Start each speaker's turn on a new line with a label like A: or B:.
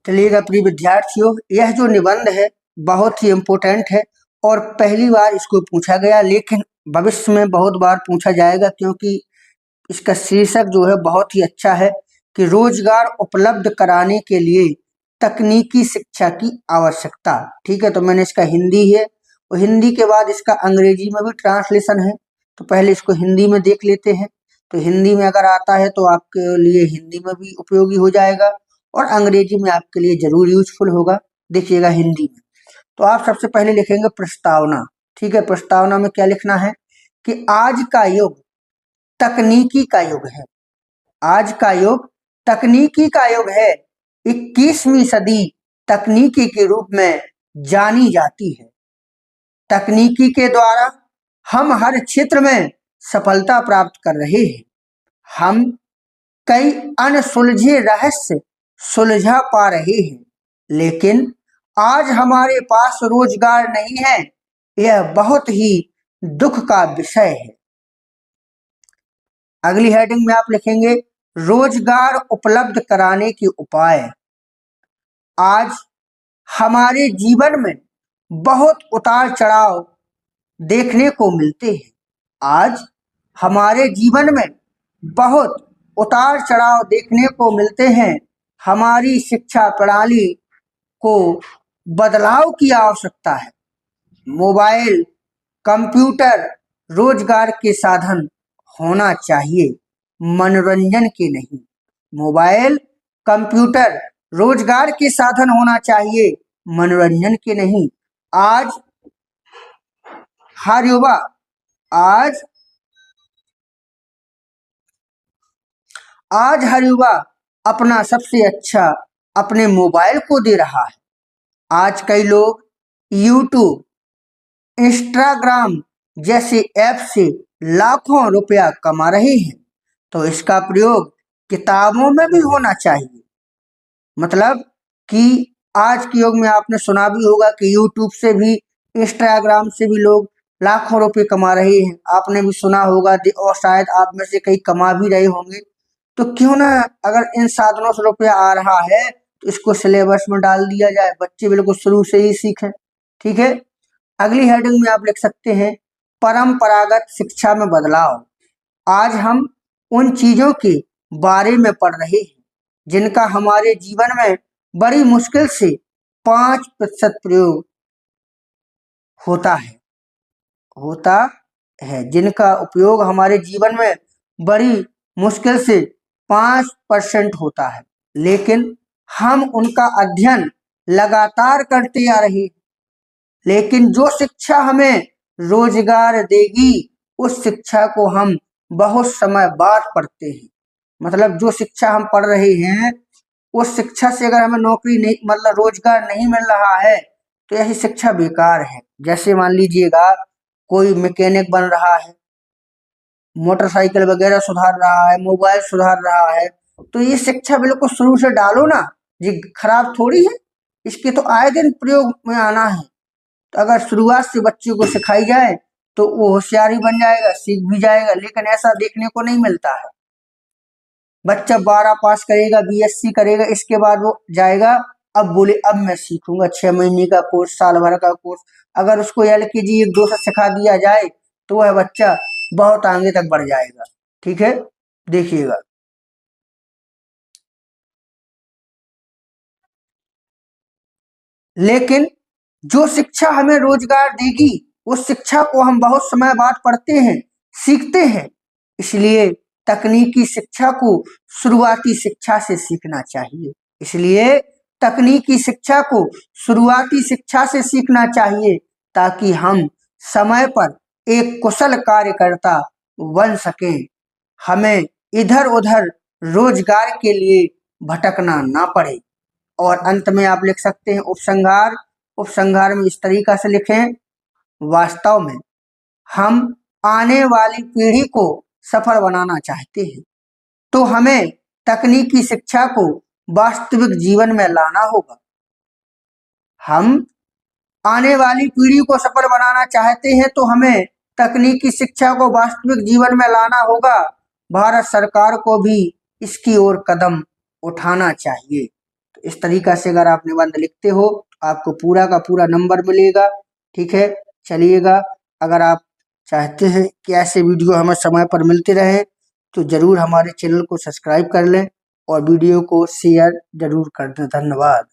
A: चलिएगा प्रिय विद्यार्थियों, यह जो निबंध है बहुत ही इम्पोर्टेंट है और पहली बार इसको पूछा गया, लेकिन भविष्य में बहुत बार पूछा जाएगा क्योंकि इसका शीर्षक जो है बहुत ही अच्छा है कि रोजगार उपलब्ध कराने के लिए तकनीकी शिक्षा की आवश्यकता। ठीक है, तो मैंने इसका हिंदी है और हिंदी के बाद इसका अंग्रेजी में भी ट्रांसलेशन है, तो पहले इसको हिंदी में देख लेते हैं। तो हिंदी में अगर आता है तो आपके लिए हिंदी में भी उपयोगी हो जाएगा और अंग्रेजी में आपके लिए जरूर यूजफुल होगा। देखिएगा हिंदी में, तो आप सबसे पहले लिखेंगे प्रस्तावना। ठीक है, प्रस्तावना में क्या लिखना है कि आज का युग तकनीकी का युग है। आज का युग तकनीकी का युग है। 21वीं सदी तकनीकी के रूप में जानी जाती है। तकनीकी के द्वारा हम हर क्षेत्र में सफलता प्राप्त कर रहे हैं। हम कई अनसुलझे रहस्य सुलझा पा रहे हैं, लेकिन आज हमारे पास रोजगार नहीं है। यह बहुत ही दुख का विषय है। अगली हेडिंग में आप लिखेंगे रोजगार उपलब्ध कराने के उपाय। आज हमारे जीवन में बहुत उतार चढ़ाव देखने को मिलते हैं। आज हमारे जीवन में बहुत उतार चढ़ाव देखने को मिलते हैं। हमारी शिक्षा प्रणाली को बदलाव की आवश्यकता है। मोबाइल, कंप्यूटर रोजगार के साधन होना चाहिए, मनोरंजन के नहीं। मोबाइल, कंप्यूटर रोजगार के साधन होना चाहिए, मनोरंजन के नहीं। आज हर युवा आज हर युवा अपना सबसे अच्छा अपने मोबाइल को दे रहा है। आज कई लोग यूट्यूब, इंस्टाग्राम जैसे ऐप से लाखों रुपया कमा रहे हैं, तो इसका प्रयोग किताबों में भी होना चाहिए। मतलब कि आज के युग में आपने सुना भी होगा कि यूट्यूब से भी, इंस्टाग्राम से भी लोग लाखों रुपए कमा रहे हैं। आपने भी सुना होगा और शायद आप में से कई कमा भी रहे होंगे। तो क्यों ना, अगर इन साधनों से रुपया आ रहा है तो इसको सिलेबस में डाल दिया जाए, बच्चे बिल्कुल शुरू से ही सीखें। ठीक है, अगली हेडिंग में आप लिख सकते हैं परंपरागत शिक्षा में बदलाव। आज हम उन चीजों के बारे में पढ़ रहे हैं जिनका हमारे जीवन में बड़ी मुश्किल से 5% प्रयोग होता है, जिनका उपयोग हमारे जीवन में बड़ी मुश्किल से 5% होता है, लेकिन हम उनका अध्ययन लगातार करते आ रहे हैं। लेकिन जो शिक्षा हमें रोजगार देगी, उस शिक्षा को हम बहुत समय बाद पढ़ते हैं। मतलब जो शिक्षा हम पढ़ रहे हैं, उस शिक्षा से अगर हमें नौकरी नहीं, मतलब रोजगार नहीं मिल रहा है, तो यही शिक्षा बेकार है। जैसे मान लीजिएगा कोई मैकेनिक बन रहा है, मोटरसाइकिल वगैरह सुधार रहा है, मोबाइल सुधार रहा है, तो ये शिक्षा बिल्कुल शुरू से डालो ना, ये खराब थोड़ी है। इसके तो आए दिन प्रयोग में आना है। तो अगर शुरुआत से बच्चे को सिखाई जाए तो वो होशियारी बन जाएगा, सीख भी जाएगा। लेकिन ऐसा देखने को नहीं मिलता है। बच्चा 12 पास करेगा, बीएससी करेगा, इसके बाद वो जाएगा, अब बोले अब मैं सीखूंगा 6 महीने का कोर्स, साल भर का कोर्स। अगर उसको LKG 1-2 से सिखा दिया जाए तो वह बच्चा बहुत आगे तक बढ़ जाएगा। ठीक है, देखिएगा लेकिन जो शिक्षा हमें रोजगार देगी, उस शिक्षा को हम बहुत समय बाद पढ़ते हैं, सीखते हैं। इसलिए तकनीकी शिक्षा को शुरुआती शिक्षा से सीखना चाहिए। इसलिए तकनीकी शिक्षा को शुरुआती शिक्षा से सीखना चाहिए, ताकि हम समय पर एक कुशल कार्यकर्ता बन सकें। हमें इधर उधर रोजगार के लिए भटकना ना पड़े। और अंत में आप लिख सकते हैं उपसंहार। उपसंहार में इस तरीका से लिखें, वास्तव में हम आने वाली पीढ़ी को सफल बनाना चाहते हैं, तो हमें तकनीकी शिक्षा को वास्तविक जीवन में लाना होगा। हम आने वाली पीढ़ी को सफल बनाना चाहते हैं तो हमें तकनीकी शिक्षा को वास्तविक जीवन में लाना होगा। भारत सरकार को भी इसकी ओर कदम उठाना चाहिए। इस तरीका से अगर आप निबंध लिखते हो आपको पूरा का पूरा नंबर मिलेगा। ठीक है, चलिएगा, अगर आप चाहते हैं कि ऐसे वीडियो हमें समय पर मिलते रहें तो जरूर हमारे चैनल को सब्सक्राइब कर लें और वीडियो को शेयर जरूर कर दें। धन्यवाद।